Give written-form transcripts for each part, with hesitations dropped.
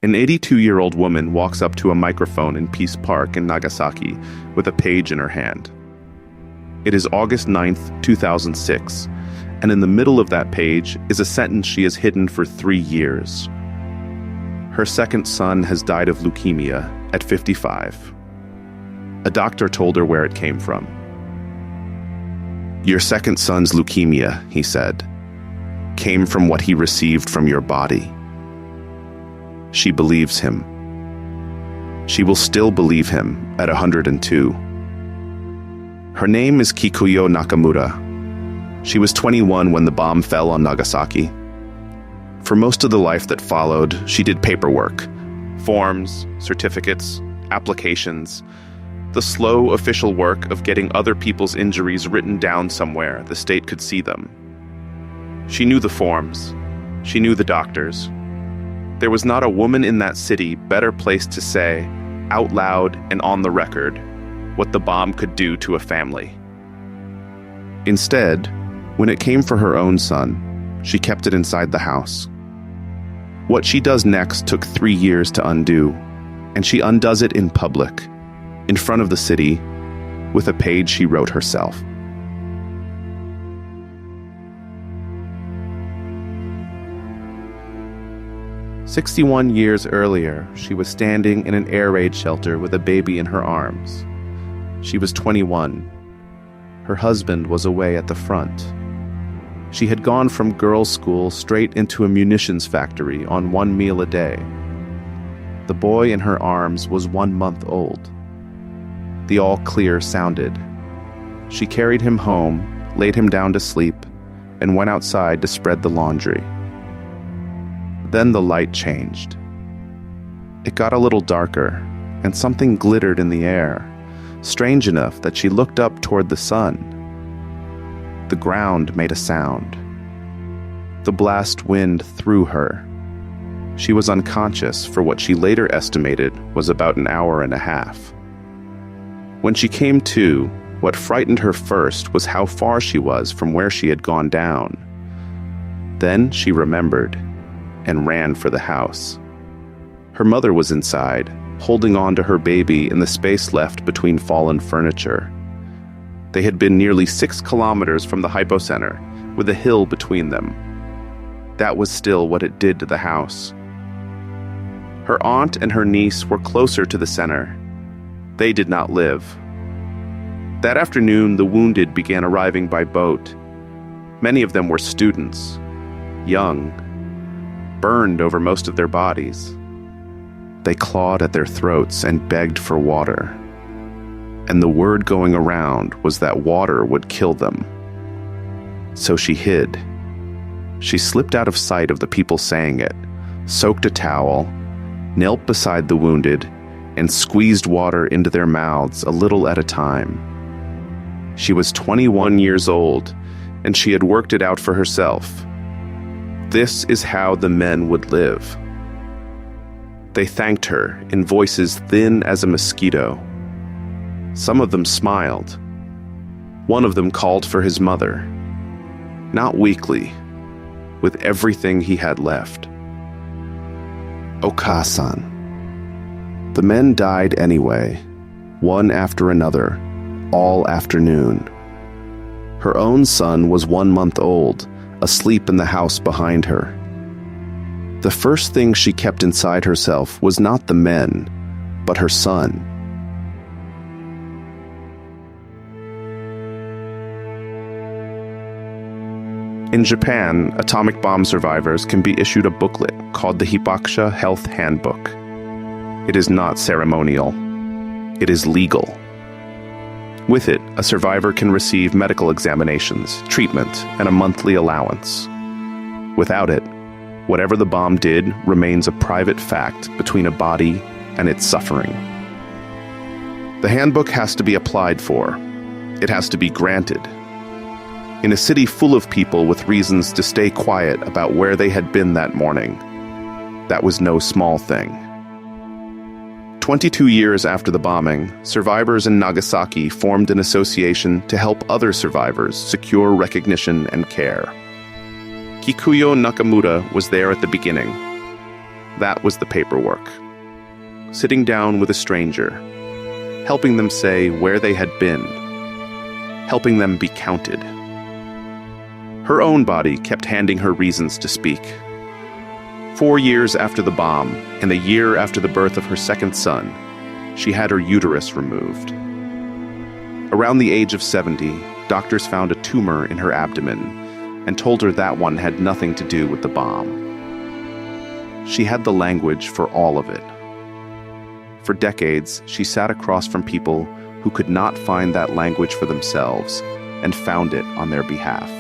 An 82-year-old woman walks up to a microphone in Peace Park in Nagasaki with a page in her hand. It is August 9th, 2006, and in the middle of that page is a sentence she has hidden for 3 years. Her second son has died of leukemia at 55. A doctor told her where it came from. "Your second son's leukemia," he said, "came from what he received from your body." She believes him. She will still believe him at 102. Her name is Kikuyo Nakamura. She was 21 when the bomb fell on Nagasaki. For most of the life that followed, she did paperwork, forms, certificates, applications, the slow official work of getting other people's injuries written down somewhere the state could see them. She knew the forms. She knew the doctors. There was not a woman in that city better placed to say, out loud and on the record, what the bomb could do to a family. Instead, when it came for her own son, she kept it inside the house. What she does next took 3 years to undo, and she undoes it in public, in front of the city, with a page she wrote herself. "61 years earlier, she was standing in an air raid shelter with a baby in her arms. She was 21. Her husband was away at the front. She had gone from girls' school straight into a munitions factory on 1 meal a day. The boy in her arms was 1 month old. The all clear sounded. She carried him home, laid him down to sleep, and went outside to spread the laundry. Then the light changed. It got a little darker, and something glittered in the air, strange enough that she looked up toward the sun. The ground made a sound. The blast wind threw her. She was unconscious for what she later estimated was about an hour and a half. When she came to, what frightened her first was how far she was from where she had gone down. Then she remembered and ran for the house. Her mother was inside, holding on to her baby in the space left between fallen furniture. They had been nearly 6 kilometers from the hypocenter, with a hill between them. That was still what it did to the house. Her aunt and her niece were closer to the center. They did not live. That afternoon, the wounded began arriving by boat. Many of them were students, young, burned over most of their bodies. They clawed at their throats and begged for water. And the word going around was that water would kill them. So she hid. She slipped out of sight of the people saying it, soaked a towel, knelt beside the wounded, and squeezed water into their mouths a little at a time. She was 21 years old, and she had worked it out for herself. This is how the men would live. They thanked her in voices thin as a mosquito. Some of them smiled. One of them called for his mother. Not weakly, with everything he had left. "Oka-san." The men died anyway, one after another, all afternoon. Her own son was 1 month old, asleep in the house behind her. The first thing she kept inside herself was not the men, but her son. In Japan, atomic bomb survivors can be issued a booklet called the Hibakusha Health Handbook. It is not ceremonial. It is legal. With it, a survivor can receive medical examinations, treatment, and a monthly allowance. Without it, whatever the bomb did remains a private fact between a body and its suffering. The handbook has to be applied for. It has to be granted. In a city full of people with reasons to stay quiet about where they had been that morning, that was no small thing. 22 years after the bombing, survivors in Nagasaki formed an association to help other survivors secure recognition and care. Kikuyo Nakamura was there at the beginning. That was the paperwork. Sitting down with a stranger, helping them say where they had been, helping them be counted. Her own body kept handing her reasons to speak. 4 years after the bomb, and a year after the birth of her second son, she had her uterus removed. Around the age of 70, doctors found a tumor in her abdomen and told her that one had nothing to do with the bomb. She had the language for all of it. For decades, she sat across from people who could not find that language for themselves and found it on their behalf.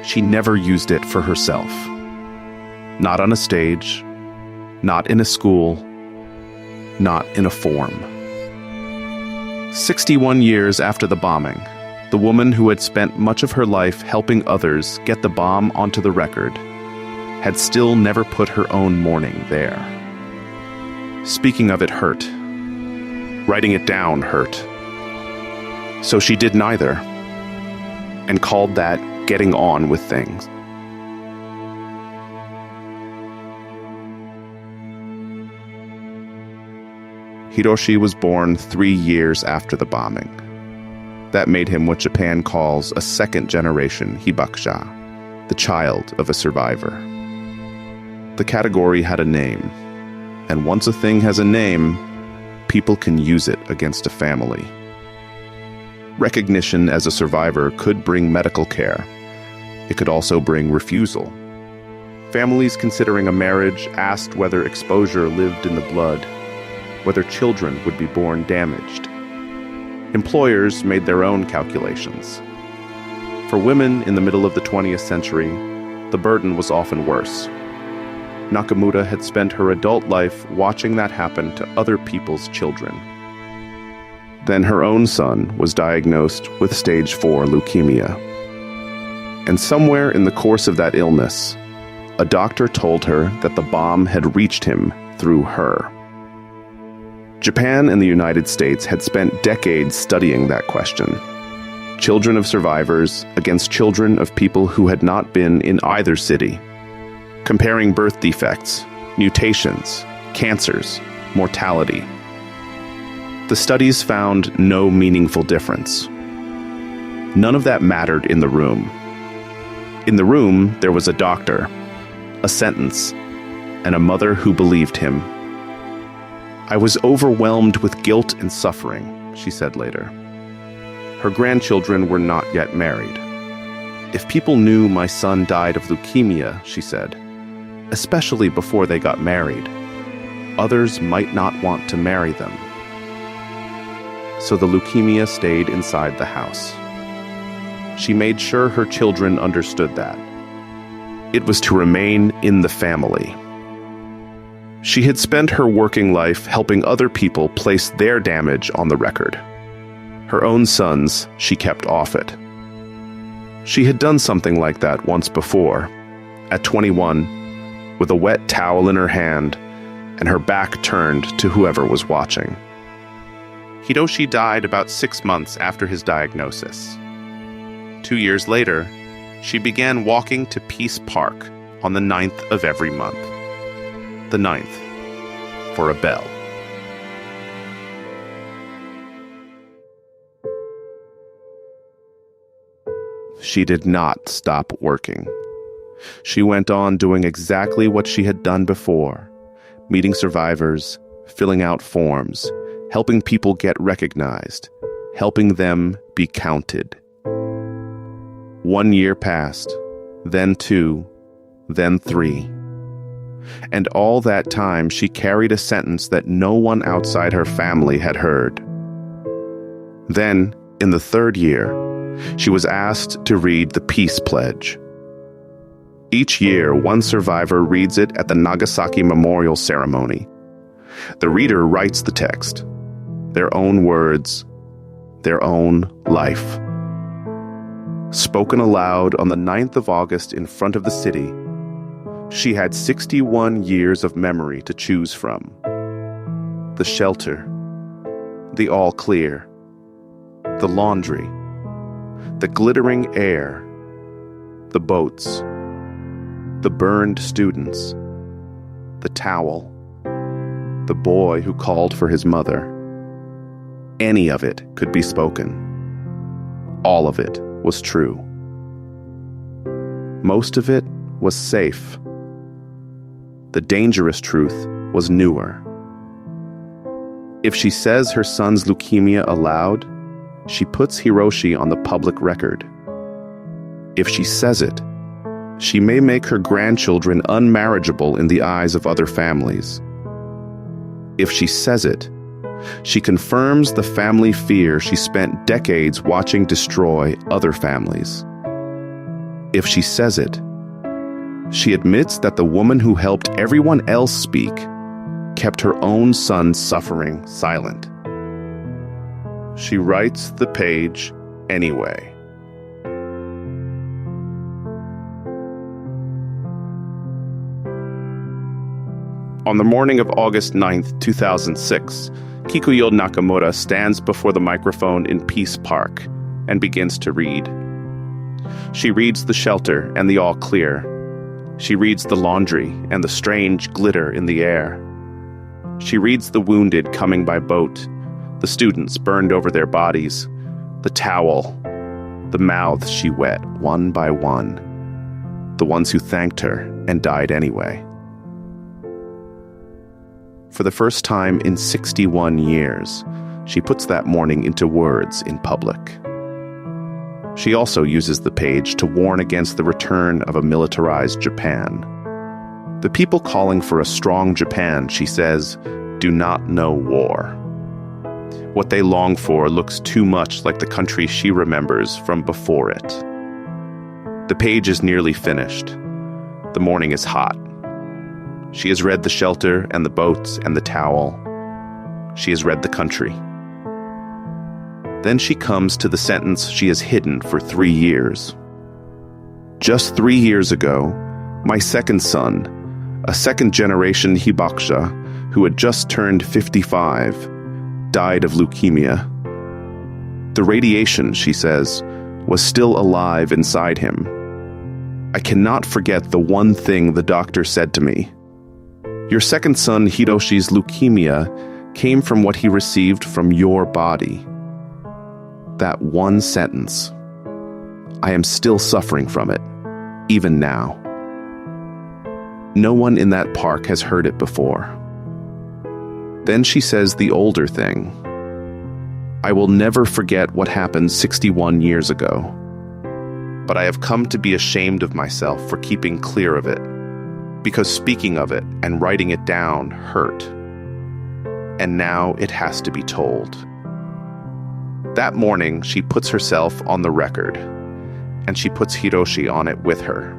She never used it for herself. Not on a stage, not in a school, not in a forum. 61 years after the bombing, the woman who had spent much of her life helping others get the bomb onto the record had still never put her own mourning there. Speaking of it hurt. Writing it down hurt. So she did neither, and called that getting on with things. Hiroshi was born 3 years after the bombing. That made him what Japan calls a second-generation Hibakusha, the child of a survivor. The category had a name, and once a thing has a name, people can use it against a family. Recognition as a survivor could bring medical care. It could also bring refusal. Families considering a marriage asked whether exposure lived in the blood, whether children would be born damaged. Employers made their own calculations. For women in the middle of the 20th century, the burden was often worse. Nakamura had spent her adult life watching that happen to other people's children. Then her own son was diagnosed with stage 4 leukemia. And somewhere in the course of that illness, a doctor told her that the bomb had reached him through her. Japan and the United States had spent decades studying that question. Children of survivors against children of people who had not been in either city. Comparing birth defects, mutations, cancers, mortality. The studies found no meaningful difference. None of that mattered in the room. In the room, there was a doctor, a sentence, and a mother who believed him. "I was overwhelmed with guilt and suffering," she said later. Her grandchildren were not yet married. "If people knew my son died of leukemia," she said, "especially before they got married, others might not want to marry them." So the leukemia stayed inside the house. She made sure her children understood that. It was to remain in the family. She had spent her working life helping other people place their damage on the record. Her own sons she kept off it. She had done something like that once before, at 21, with a wet towel in her hand and her back turned to whoever was watching. Hiroshi died about 6 months after his diagnosis. 2 years later, she began walking to Peace Park on the 9th of every month. The 9th, for a bell. She did not stop working. She went on doing exactly what she had done before, meeting survivors, filling out forms, helping people get recognized, helping them be counted. 1 year passed, then 2, then 3. And all that time she carried a sentence that no one outside her family had heard. Then, in the 3rd year, she was asked to read the Peace Pledge. Each year, one survivor reads it at the Nagasaki Memorial Ceremony. The reader writes the text, their own words, their own life. Spoken aloud on the 9th of August in front of the city, she had 61 years of memory to choose from. The shelter, the all clear, the laundry, the glittering air, the boats, the burned students, the towel, the boy who called for his mother. Any of it could be spoken. All of it was true. Most of it was safe. The dangerous truth was newer. If she says her son's leukemia aloud, she puts Hiroshi on the public record. If she says it, she may make her grandchildren unmarriageable in the eyes of other families. If she says it, she confirms the family fear she spent decades watching destroy other families. If she says it, she admits that the woman who helped everyone else speak kept her own son suffering silent. She writes the page anyway. On the morning of August 9th, 2006, Kikuyo Nakamura stands before the microphone in Peace Park and begins to read. She reads the shelter and the all clear. She reads the laundry and the strange glitter in the air. She reads the wounded coming by boat, the students burned over their bodies, the towel, the mouths she wet one by one, the ones who thanked her and died anyway. For the first time in 61 years, she puts that morning into words in public. She also uses the page to warn against the return of a militarized Japan. The people calling for a strong Japan, she says, do not know war. What they long for looks too much like the country she remembers from before it. The page is nearly finished. The morning is hot. She has read the shelter and the boats and the towel. She has read the country. Then she comes to the sentence she has hidden for 3 years. Just 3 years ago, my second son, a second-generation Hibakusha who had just turned 55, died of leukemia. The radiation, she says, was still alive inside him. I cannot forget the one thing the doctor said to me. Your second son Hiroshi's leukemia came from what he received from your body. That one sentence. I am still suffering from it, even now. No one in that park has heard it before. Then she says the older thing. I will never forget what happened 61 years ago. But I have come to be ashamed of myself for keeping clear of it, because speaking of it and writing it down hurt. And now it has to be told. That morning, she puts herself on the record, and she puts Hiroshi on it with her.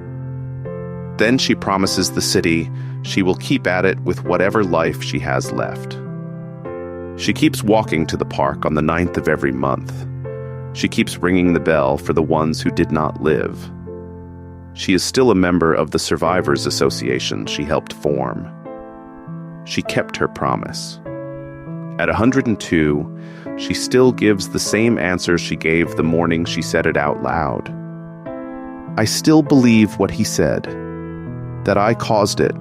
Then she promises the city she will keep at it with whatever life she has left. She keeps walking to the park on the 9th of every month. She keeps ringing the bell for the ones who did not live. She is still a member of the Survivors Association she helped form. She kept her promise. At 102, she still gives the same answer she gave the morning she said it out loud. I still believe what he said, that I caused it.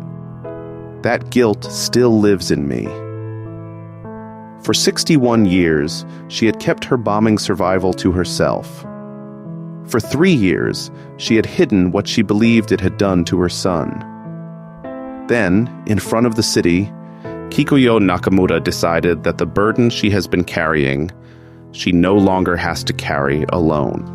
That guilt still lives in me. For 61 years, she had kept her bombing survival to herself. For 3 years, she had hidden what she believed it had done to her son. Then, in front of the city, Kikuyo Nakamura decided that the burden she has been carrying, she no longer has to carry alone.